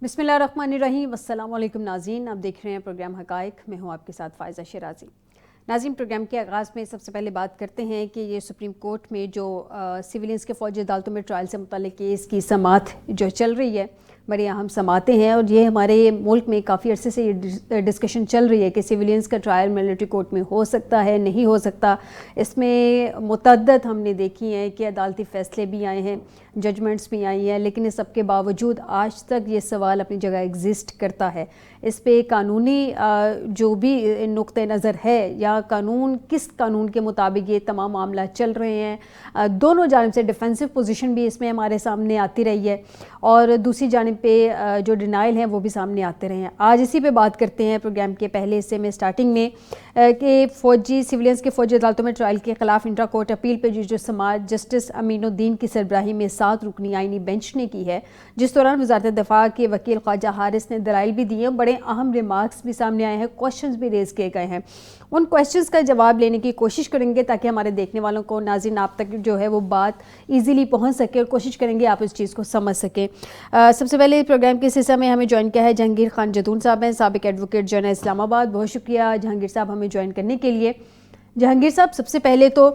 بسم اللہ الرحمن الرحیم، السلام علیکم ناظرین، آپ دیکھ رہے ہیں پروگرام حقائق، میں ہوں آپ کے ساتھ فائزہ شیرازی۔ ناظرین، پروگرام کے آغاز میں سب سے پہلے بات کرتے ہیں کہ یہ سپریم کورٹ میں جو سویلینز کے فوجی عدالتوں میں ٹرائل سے متعلق کیس کی سماعت جو چل رہی ہے، بڑی اہم سماعتیں ہیں، اور یہ ہمارے ملک میں کافی عرصے سے یہ ڈسکشن چل رہی ہے کہ سویلینز کا ٹرائل ملٹری کورٹ میں ہو سکتا ہے نہیں ہو سکتا۔ اس میں متعدد ہم نے دیکھی ہیں کہ عدالتی فیصلے بھی آئے ہیں، ججمنٹس بھی آئی ہیں، لیکن اس سب کے باوجود آج تک یہ سوال اپنی جگہ ایگزسٹ کرتا ہے۔ اس پہ قانونی جو بھی نقطہ نظر ہے یا قانون کس قانون کے مطابق یہ تمام معاملات چل رہے ہیں، دونوں جانب سے ڈیفینسو پوزیشن بھی اس میں ہمارے سامنے آتی رہی ہے، اور دوسری جانب پہ جو ڈینائل ہیں وہ بھی سامنے آتے رہے ہیں۔ آج اسی پہ بات کرتے ہیں پروگرام کے پہلے حصے میں سٹارٹنگ میں کہ سویلینز کے فوجی عدالتوں میں ٹرائل کے خلاف انٹرا کورٹ اپیل پہ جو سماعت جسٹس امین الدین کی سربراہی میں 7 رکنی آئینی بینچ نے کی ہے، جس دوران وزارت دفاع کے وکیل خواجہ حارث نے دلائل بھی دیے، بڑے اہم ریمارکس بھی سامنے آئے ہیں، کوشچنز بھی ریز کیے گئے ہیں۔ ان کوشچنز کا جواب لینے کی کوشش کریں گے تاکہ ہمارے دیکھنے والوں کو، ناظرین، آپ تک جو ہے وہ بات ایزیلی پہنچ سکے، اور کوشش کریں گے آپ اس چیز کو سمجھ سکیں۔ سب سے پہلے پروگرام کے اس حصہ میں ہمیں جوائن کیا ہے جہانگیر خان جدون صاحب ہیں، سابق ایڈوکیٹ جنرل اسلام آباد۔ بہت شکریہ جہانگیر صاحب ہمیں جوائن کرنے کے لیے۔ جہانگیر صاحب، سب سے پہلے تو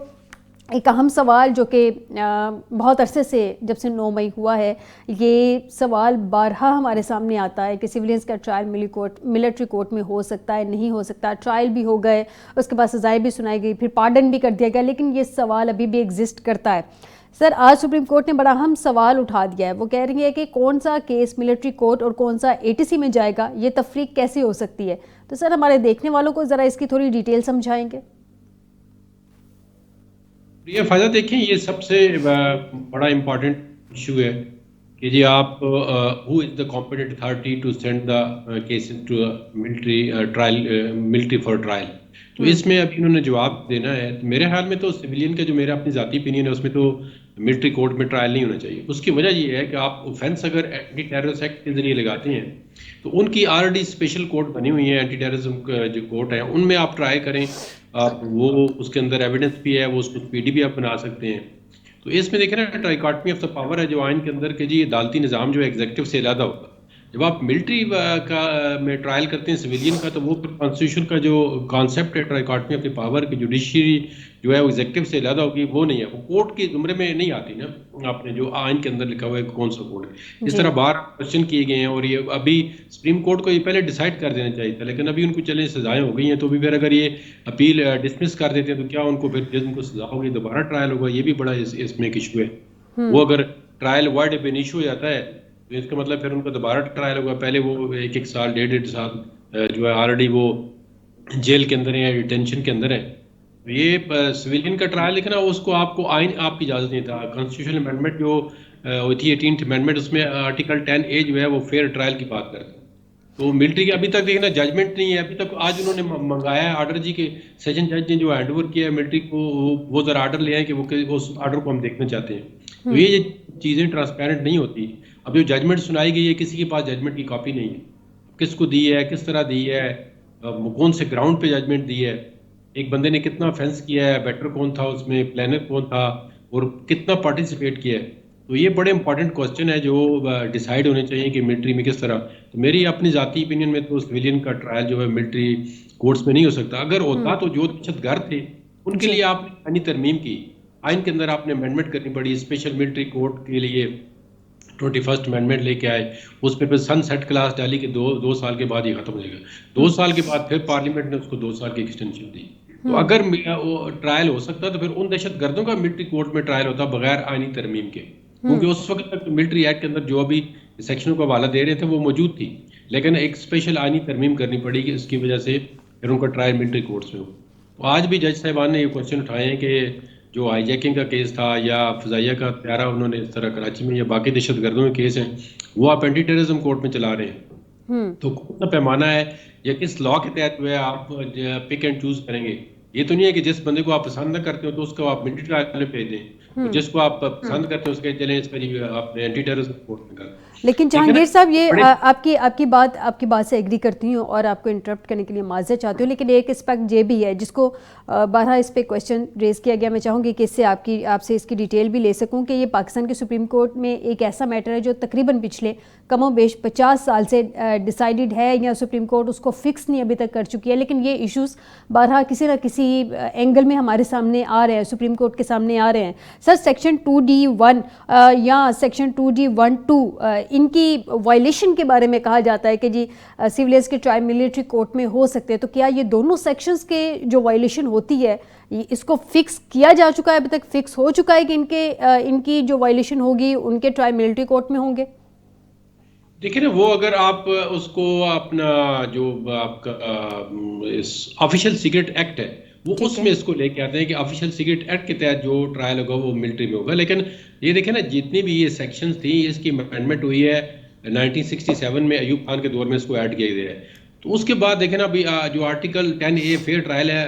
ایک اہم سوال جو کہ بہت عرصے سے، جب سے 9 مئی ہوا ہے، یہ سوال بارہا ہمارے سامنے آتا ہے کہ سویلینز کا ٹرائل ملٹری کورٹ میں ہو سکتا ہے نہیں ہو سکتا۔ ٹرائل بھی ہو گئے، اس کے بعد سزائیں بھی سنائی گئی، پھر پارڈن بھی کر دیا گیا، لیکن یہ سوال ابھی بھی ایگزسٹ کرتا ہے۔ سر، آج سپریم کورٹ نے بڑا اہم سوال اٹھا دیا ہے، وہ کہہ رہی ہے کہ کون سا کیس ملٹری کورٹ اور کون سا ATC میں جائے گا، یہ تفریق کیسے ہو سکتی ہے؟ تو سر، ہمارے دیکھنے والوں کو ذرا اس کی تھوڑی ڈیٹیل سمجھائیں گے۔ یہ فائدہ دیکھیں، یہ سب سے بڑا امپورٹنٹ ایشو ہے کہ جی آپ who is the competent authority to send the case to military trial, military for trial. تو اس میں اب انہوں نے جواب دینا ہے۔ تو میرے خیال میں تو سویلین کا جو میرا اپنی ذاتی opinion ہے، اس میں تو ملٹری کورٹ میں ٹرائل نہیں ہونا چاہیے۔ اس کی وجہ یہ ہے کہ آپ اوفینس اگر اینٹی ٹیررسٹ ایکٹ کے ذریعے لگاتے ہیں تو ان کی آلریڈی اسپیشل کورٹ بنی ہوئی ہیں، اینٹی ٹیررزم جو کورٹ ہے، ان میں آپ ٹرائی کریں، آپ وہ اس کے اندر ایویڈنس بھی ہے، وہ اس کو PD بھی آپ بنا سکتے ہیں۔ تو اس میں دیکھیں نا، ٹرائیکاٹمی آف دا پاور ہے جو آئین کے اندر کہ جی عدالتی نظام جو ایگزیکٹو سے علیحدہ ہوگا۔ جب آپ ملٹری کا میں ٹرائل کرتے ہیں سویلین کا، تو وہ کانسٹیٹیوشن کا جو کانسیپٹ ہے ٹرائیکاٹمی آف دی پاور کی، جوڈیشری جو ہے وہ ایگزیکٹو سے علیحدہ ہوگی، وہ نہیں ہے، وہ کورٹ کے زمرے میں نہیں آتی نا۔ آپ نے جو آئین کے اندر لکھا ہوا ہے کون سا کورٹ ہے، اس طرح باہر کوشچن کیے گئے ہیں، اور یہ ابھی سپریم کورٹ کو یہ پہلے ڈیسائیڈ کر دینا چاہیے تھا، لیکن ابھی ان کو چلے سزائیں ہو گئی ہیں، تو بھی پھر اگر یہ اپیل ڈسمس کر دیتے ہیں تو کیا ان کو پھر جن کو سزا ہوگی دوبارہ ٹرائل ہوگا؟ یہ بھی بڑا اس میں ایک ایشو ہے۔ وہ اگر ٹرائل ورڈ بین ایشو ہو جاتا ہے تو اس کا مطلب پھر ان کا دوبارہ ٹرائل ہوگا۔ پہلے وہ 1 سال 1.5 سال جو ہے آلریڈی وہ جیل کے اندر ہے یا ڈیٹینشن کے اندر ہے۔ یہ سویلین کا ٹرائل لکھنا، اس کو آپ کو آئین آپ کی اجازت نہیں تھا۔ کانسٹیٹیوشنل امینڈمنٹ جو ہوتی ہے 18th امینڈمنٹ، اس میں آرٹیکل 10A جو ہے وہ فیئر ٹرائل کی بات کرتا ہے۔ تو ملٹری کی ابھی تک دیکھنا ججمنٹ نہیں ہے، ابھی تک آج انہوں نے منگایا ہے آرڈر جی کے سیشن جج نے جو ہینڈ اوور کیا ہے ملٹری کو، وہ ذرا آرڈر لے آئیں کہ وہ اس آرڈر کو ہم دیکھنا چاہتے ہیں۔ تو یہ چیزیں ٹرانسپیرنٹ نہیں ہوتی۔ اب جو ججمنٹ سنائی گئی ہے، کسی کے پاس ججمنٹ کی کاپی نہیں ہے، کس کو دی ہے، کس طرح دی ہے، کون سے گراؤنڈ پہ ججمنٹ دی ہے، ایک بندے نے کتنا فینس کیا ہے، بیٹر کون تھا اس میں، پلانر کون تھا، اور کتنا پارٹیسپیٹ کیا ہے۔ تو یہ بڑے امپورٹنٹ کوسچن ہے جو ڈیسائیڈ ہونے چاہیے کہ ملٹری میں کس طرح۔ تو میری اپنی ذاتی opinion میں تو سویلین کا ٹرائل جو ہے ملٹری کورٹس میں نہیں ہو سکتا۔ اگر ہوتا تو جو دہشت گرد تھے ان کے لیے آپ نے آئینی ترمیم کی، آئین کے اندر آپ نے امینڈمنٹ کرنی پڑی، اسپیشل ملٹری کورٹ کے لیے 21st امینڈمنٹ لے کے آئے، اس پہ پھر سن سیٹ کلاس ڈالی کہ 2 سال کے بعد یہ ختم ہو جائے گا۔ 2 سال کے بعد پھر پارلیمنٹ نے اس کو 2 سال کی ایکسٹینشن دی۔ تو اگر ٹرائل ہو سکتا تو پھر ان دہشت گردوں کا ملٹری کورٹ میں ٹرائل ہوتا بغیر آئینی ترمیم کے، کیونکہ اس وقت تک ملٹری ایکٹ کے اندر جو ابھی سیکشنوں کا حوالہ دے رہے تھے وہ موجود تھی، لیکن ایک اسپیشل آئینی ترمیم کرنی پڑی گی، اس کی وجہ سے پھر ان کا ٹرائل ملٹری کورٹس میں ہو۔ تو آج بھی جج صاحبان نے یہ کوشچن اٹھائے ہیں کہ جو ہائی جیکنگ کا کیس تھا یا فضائیہ کا طیارہ انہوں نے اس طرح کراچی میں، یا باقی دہشت گردوں کے کیس ہیں، وہ آپ اینٹی ٹیررزم کورٹ میں چلا رہے ہیں۔ تو کون سا پیمانہ ہے یا کس لا کے تحت جو ہے آپ پک اینڈ چوز کریں گے؟ یہ تو نہیں ہے کہ جس بندے کو آپ پسند نہ کرتے ہو تو اس کو آپ ملٹری ٹرائل میں بھیج دیں، جس کو آپ پسند کرتے ہیں اس کے چلیں اس کا آپ نے اینٹی ٹیررزم کورٹ میں کر۔ لیکن جہانگیر صاحب یہ آپ کی بات سے ایگری کرتی ہوں اور آپ کو انٹرپٹ کرنے کے لیے معذرت چاہتی ہوں، لیکن ایک اسپیکٹ یہ بھی ہے جس کو بارہا اس پہ کویشچن ریز کیا گیا. میں چاہوں گی کہ اس سے آپ سے اس کی ڈیٹیل بھی لے سکوں کہ یہ پاکستان کے سپریم کورٹ میں ایک ایسا میٹر ہے جو تقریباً پچھلے کم و بیش 50 سال سے ڈیسائیڈڈ ہے یا سپریم کورٹ اس کو فکس نہیں ابھی تک کر چکی ہے، لیکن یہ ایشوز بارہا کسی نہ کسی اینگل میں ہمارے سامنے آ رہے ہیں، سپریم کورٹ کے سامنے آ رہے ہیں. سر سیکشن 2D1 یا سیکشن 2D12 ان کی وائلیشن کے بارے میں کہا جاتا ہے کہ جی سویلینس کے ٹرائل ملٹری کورٹ میں ہو سکتے ہیں، تو کیا یہ دونوں سیکشنز کے جو وائلیشن ہوتی ہے اس کو فکس کیا جا چکا ہے، ابھی تک فکس ہو چکا ہے کہ ان کی جو وائلیشن ہوگی ان کے ٹرائل ملٹری کورٹ میں ہوں گے؟ دیکھیں نا، وہ اگر آپ اس کو اپنا جو آپ کا آفیشیل سیکرٹ ایکٹ ہے وہ اس میں اس کو لے کے آتے ہیں کہ آفیشیل سیکرٹ ایکٹ کے تحت جو ٹرائل ہوگا وہ ملٹری میں ہوگا. لیکن یہ دیکھیں نا، جتنی بھی یہ سیکشنز تھیں اس کی امینڈمنٹ ہوئی ہے 1967 میں، ایوب خان کے دور میں اس کو ایڈ کیا گیا ہے. تو اس کے بعد دیکھیں نا ابھی جو آرٹیکل 10A فیئر ٹرائل ہے،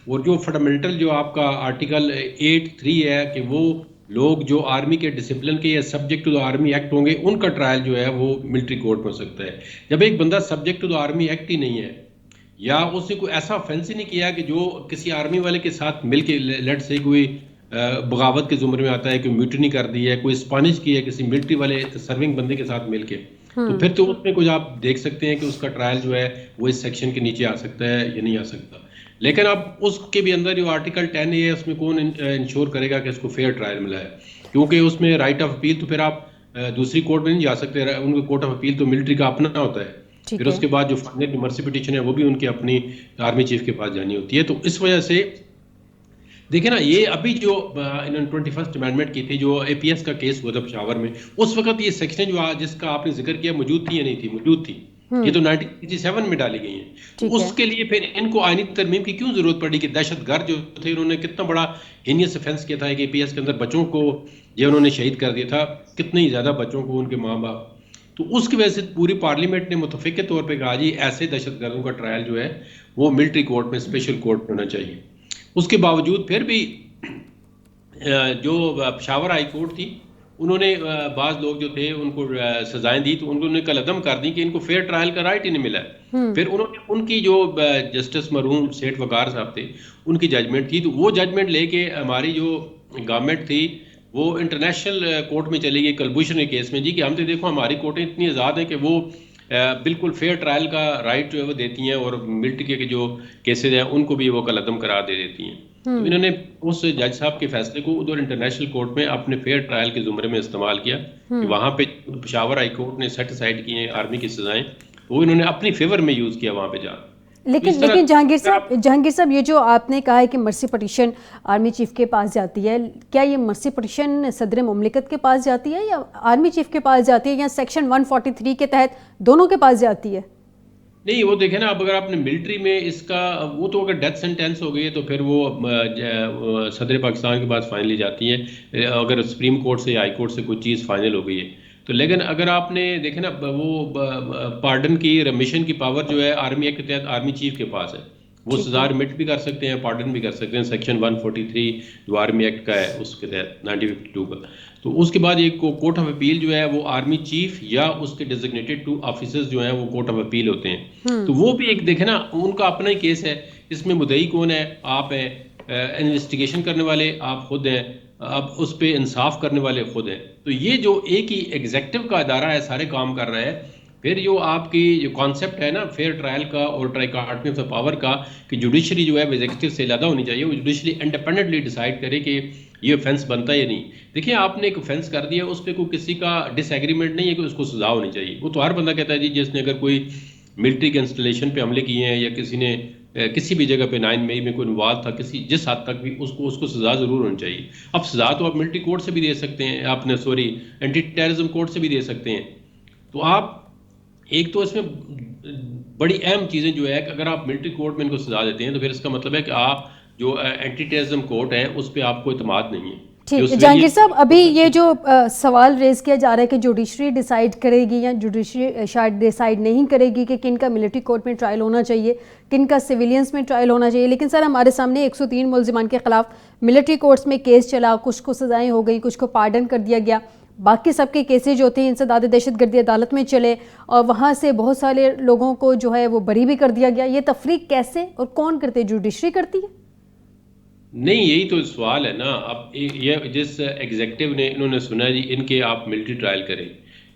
اور جو فنڈامنٹل جو آپ کا آرٹیکل 8(3) ہے کہ وہ لوگ جو آرمی کے ڈسپلن کے یا subject to the army act ہوں گے ان کا ٹرائل جو ہے وہ ملٹری کورٹ میں ہو سکتا ہے. جب ایک بندہ subject to the army act ہی نہیں ہے یا اس نے کوئی ایسا آفینس ہی نہیں کیا کہ جو کسی آرمی والے کے ساتھ مل کے لیٹ سے کوئی بغاوت کے زمرے میں آتا ہے، کوئی میوٹنی کر دی ہے، کوئی اسپانش کی ہے کسی ملٹری والے سرونگ بندے کے ساتھ مل کے، تو پھر تو اس میں کچھ آپ دیکھ سکتے ہیں کہ اس کا ٹرائل جو ہے وہ اس سیکشن کے نیچے آ سکتا ہے یا نہیں آ سکتا. لیکن اب اس کے بھی اندر جو آرٹیکل 10A ہے اس میں کون انشور کرے گا کہ اس کو فیئر ٹرائل ملا ہے، کیونکہ اس میں رائٹ آف اپیل، تو پھر آپ دوسری کورٹ میں نہیں جا سکتے. ان کا کورٹ آف اپیل تو ملٹری کا اپنا ہوتا ہے. پھر اس کے بعد جو فائنل مرسی پٹیشن ہے وہ بھی ان کی اپنی آرمی چیف کے پاس جانی ہوتی ہے. تو اس وجہ سے دیکھیں نا، یہ ابھی جو انہوں نے 21 امینڈمنٹ کی تھی جو APS کا کیس ہوا تھا پشاور میں، اس وقت یہ سیکشن جو جس کا آپ نے ذکر کیا موجود تھی یا نہیں تھی؟ موجود تھی. یہ تو 1967 میں ڈالی گئی ہیں. اس کے لیے پھر ان کو آئینی ترمیم کی کیوں ضرورت پڑی کہ دہشت گرد جو تھے انہوں نے کتنا بڑا ہینیس افینس کیا تھا کہ APS کے اندر بچوں کو یہ انہوں نے شہید کر دیا تھا، کتنے ہی زیادہ بچوں کو، ان کے ماں باپ. تو اس کی وجہ سے پوری پارلیمنٹ نے متفق کے طور پہ کہا جی ایسے دہشت گردوں کا ٹرائل جو ہے وہ ملٹری کورٹ میں، اسپیشل کورٹ میں ہونا چاہیے. اس کے باوجود پھر بھی جو پشاور ہائی کورٹ تھی انہوں نے بعض لوگ جو تھے ان کو سزائیں دی، تو انہوں نے قلعدم کر دی کہ ان کو فیئر ٹرائل کا رائٹ ہی نہیں ملا ہے. پھر انہوں نے ان کی جو جسٹس مرحوم سیٹھ وقار صاحب تھے ان کی ججمنٹ تھی، تو وہ ججمنٹ لے کے ہماری جو گورنمنٹ تھی وہ انٹرنیشنل کورٹ میں چلی گئی کلبھوشن کے کیس میں، جی کہ ہم تو دیکھو ہماری کورٹیں اتنی آزاد ہیں کہ وہ بالکل فیئر ٹرائل کا رائٹ جو ہے وہ دیتی ہیں، اور ملٹری کے جو کیسز ہیں ان کو بھی وہ قلعدم قرار دے دیتی ہیں. تو انہوں نے اس جج صاحب کے فیصلے کو ادھر انٹرنیشنل کورٹ میں اپنے فیئر ٹرائل کے زمرے میں استعمال کیا کہ وہاں پہ پشاور ہائی کورٹ نے سیٹ اسائڈ کی ہیں آرمی کی سزائیں، وہ انہوں نے اپنی فیور میں یوز کیا وہاں پہ جا. لیکن جہانگیر صاحب یہ جو آپ نے کہا ہے کہ مرسی پٹیشن آرمی چیف کے پاس جاتی ہے، کیا یہ مرسی پٹیشن صدر مملکت کے پاس جاتی ہے یا آرمی چیف کے پاس جاتی ہے یا سیکشن 143 کے تحت دونوں کے پاس جاتی ہے؟ نہیں، وہ دیکھیں نا، اب اگر آپ نے ملٹری میں اس کا وہ تو اگر ڈیتھ سینٹینس ہو گئی ہے تو پھر وہ صدر پاکستان کے پاس فائنلی جاتی ہے اگر سپریم کورٹ سے یا ہائی کورٹ سے کوئی چیز فائنل ہو گئی ہے تو. لیکن اگر آپ نے دیکھیں نا، وہ پارڈن کی ریمیشن کی پاور جو ہے آرمی ایکٹ کے تحت آرمی چیف کے پاس ہے. وہ سزا ریمٹ بھی کر سکتے ہیں، پارڈن بھی کر سکتے ہیں. سیکشن 143 جو آرمی ایکٹ کا ہے اس کے تحت 1952 کا. تو اس کے بعد ایک کورٹ آف اپیل جو ہے وہ آرمی چیف یا اس کے ڈیزگنیٹڈ 2 آفیسرز جو ہیں وہ کورٹ آف اپیل ہوتے ہیں. تو وہ بھی ایک دیکھیں نا ان کا اپنا ہی کیس ہے. اس میں مدعی کون ہے؟ آپ ہیں. انویسٹیگیشن کرنے والے آپ خود ہیں. اب اس پہ انصاف کرنے والے خود ہیں. تو یہ جو ایک ہی ایگزیکٹو کا ادارہ ہے سارے کام کر رہا ہے. پھر جو آپ کی جو کانسیپٹ ہے نا فیئر ٹرائل کا اور ٹرائکارٹمی آف دا پاور کا کہ جوڈیشری جو ہے ایگزیکٹو سے علیحدہ ہونی چاہیے، وہ جوڈیشری انڈیپینڈنٹلی ڈیسائیڈ کرے کہ یہ offense بنتا ہے یا نہیں. دیکھیں آپ نے ایک offense کر دیا، اس پہ کوئی کسی کا ڈس ایگریمنٹ نہیں ہے کہ اس کو سزا ہونی چاہیے. وہ تو ہر بندہ کہتا ہے جی جس نے اگر کوئی ملٹری کے انسٹالیشن پہ حملے کیے ہیں یا کسی نے کسی بھی جگہ پہ 9 مئی میں کوئی انوالو تھا کسی جس حد تک بھی اس کو سزا ضرور ہونی چاہیے. اب سزا تو آپ ملٹری کورٹ سے بھی دے سکتے ہیں، آپ نے اینٹی ٹیررزم کورٹ سے بھی دے سکتے ہیں. تو آپ ایک تو اس میں بڑی اہم چیزیں جو ہے کہ اگر آپ ملٹری کورٹ میں ان کو سزا دیتے ہیں تو پھر اس کا مطلب ہے کہ آپ جو اینٹی ٹیررزم کورٹ ہے اس پہ آپ کو اعتماد نہیں ہے. ٹھیک ہے جہانگیر صاحب، ابھی یہ جو سوال ریز کیا جا رہا ہے کہ جوڈیشری ڈیسائیڈ کرے گی یا جوڈیشری شاید ڈیسائیڈ نہیں کرے گی کہ کن کا ملٹری کورٹ میں ٹرائل ہونا چاہیے، کن کا سویلینس میں ٹرائل ہونا چاہیے. لیکن سر ہمارے سامنے 103 ملزمان کے خلاف ملٹری کورٹس میں کیس چلا، کچھ کو سزائیں ہو گئی، کچھ کو پارڈن کر دیا گیا. باقی سب کے کیسز جو ہوتے ہیں انسداد دہشت گردی عدالت میں چلے اور وہاں سے بہت سارے لوگوں کو جو ہے وہ بری بھی کر دیا گیا. یہ تفریق کیسے اور کون کرتے؟ جوڈیشری کرتی ہے؟ نہیں، یہی تو سوال ہے نا. اب یہ جس ایگزیکٹو نے انہوں نے سنا جی ان کے آپ ملٹری ٹرائل کریں،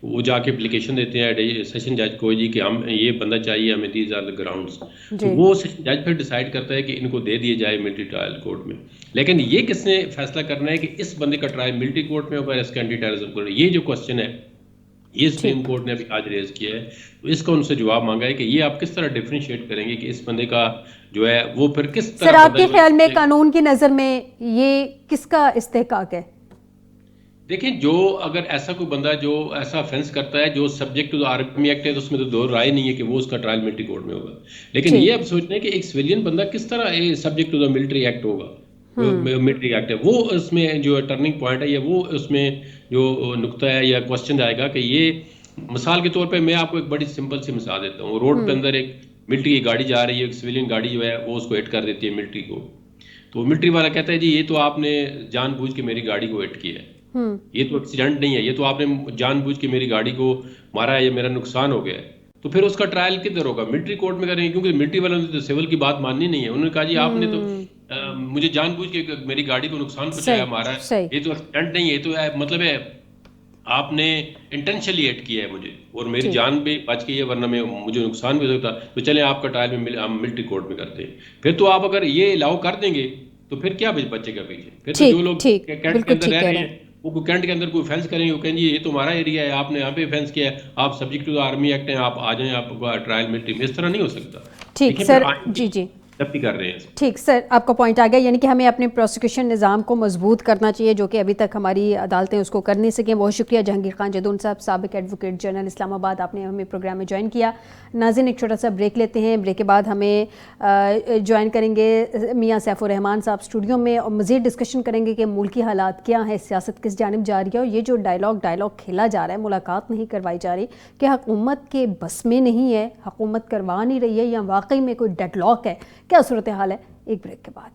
وہ جا کے اپلیکیشن دیتے ہیں سیشن جج کو جی کہ ہم یہ بندہ چاہیے ہمیں، دیز آر دا گراؤنڈس. تو جی وہ سیشن جج پھر ڈیسائیڈ کرتا ہے کہ ان کو دے دیے جائے ملٹری ٹرائل کورٹ میں. لیکن یہ کس نے فیصلہ کرنا ہے کہ اس بندے کا ٹرائل ملٹری کورٹ میں ہوگا یا اس کا اینٹی ٹیررزم کورٹ؟ یہ جو کوشچن ہے یہ سپریم ٹھیک. کورٹ نے ابھی آج ریز کیا ہے. تو اس کا ان سے جواب مانگا ہے کہ یہ آپ کس طرح ڈفرینشیٹ کریں گے کہ اس بندے کا جو ہے وہ پھر کس سر طرح آپ کے بندہ خیال میں قانون کی نظر میں یہ کس کا استحقاق ہے؟ دیکھیں جو اگر ایسا کوئی بندہ جو ایسا افینس کرتا ہے جو subject to the army act ہے تو اس میں تو دو رائے نہیں ہے کہ وہ اس کا ٹرائل ملٹری کورٹ میں ہوگا. لیکن ٹھیک. یہ اب سوچنا ہے کہ ایک سویلین بندہ کس طرح subject to the military act ہوگا. ملٹری ایکٹ ہے وہ اس میں جو ٹرننگ پوائنٹ ہے یا وہ اس میں جو نقطہ ہے یا کوشچن آئے گا کہ یہ مثال کے طور پہ میں آپ کو ایک بڑی سمپل سی مثال دیتا ہوں. روڈ پہ اندر ایک ملٹری کی گاڑی جا رہی ہے، ایک سویلین گاڑی جو ہے وہ اس کو ہٹ کر دیتی ہے ملٹری کو. تو ملٹری والا کہتا ہے جی یہ تو آپ نے جان بوجھ کے میری گاڑی کو ہٹ کیا ہے، یہ تو ایکسیڈنٹ نہیں ہے، یہ تو آپ نے جان بوجھ کے میری گاڑی کو مارا ہے یا میرا نقصان ہو گیا ہے. تو پھر اس کا ٹرائل کدھر ہوگا؟ ملٹری کورٹ میں کریں گے، کیونکہ ملٹری والوں نے تو سول کی بات ماننی نہیں ہے. انہوں نے کہا جی آپ نے تو مجھے جان بوجھ کے میری گاڑی کو نقصان پہنچایا، مارا ہے، صحیح. یہ تو ایکسیڈنٹ نہیں ہے، یہ تو مطلب ہے آپ نے انٹینشنلی ہٹ کیا ہے مجھے اور میری جان بھی بچ گئی ہے، ورنہ میں مجھے نقصان بھی ہو سکتا. تو چلیں آپ کا ٹرائل میں ہم ملٹری کورٹ میں کرتے ہیں. پھر تو آپ اگر یہ الاؤ کر دیں گے تو پھر کیا بچے گا پیچھے؟ پھر تو جو لوگ ٹھیک کینٹ کے بالکل اندر ٹھیک رہ کہہ رہے رہے ہیں ہیں. وہ کینٹ کے اندر کوئی فینس کریں گے، وہ کہیں گے یہ تو ہمارا ایریا ہے، آپ نے یہاں پہ فینس کیا ہے، آپ سبجیکٹ ٹو آرمی ایکٹ ہیں، آپ آ جائیں، آپ کو ٹرائل ملٹری میں. اس طرح نہیں ہو سکتا. ٹھیک دیکھیں سر. پھر جی جی تب بھی کر رہے ہیں. ٹھیک سر، آپ کا پوائنٹ آ گیا، یعنی کہ ہمیں اپنے پروسیکیوشن نظام کو مضبوط کرنا چاہیے جو کہ ابھی تک ہماری عدالتیں اس کو کر نہیں سکیں. بہت شکریہ جہانگیر خان جدون صاحب، سابق ایڈوکیٹ جنرل اسلام آباد، آپ نے ہمیں پروگرام میں جوائن کیا. ناظرین ایک چھوٹا سا بریک لیتے ہیں، بریک کے بعد ہمیں جوائن کریں گے میاں سیف الرحمان صاحب اسٹوڈیو میں اور مزید ڈسکشن کریں گے کہ ملکی حالات کیا ہیں، سیاست کس جانب جا رہی ہے، اور یہ جو ڈائلاگ کھیلا جا رہا ہے، ملاقات نہیں کروائی جا رہی، کہ حکومت کے بس میں نہیں ہے، حکومت کروا نہیں رہی ہے یا واقعی میں کوئی ڈیڈ لاک ہے، کیا صورتحال ہے؟ ایک بریک کے بعد.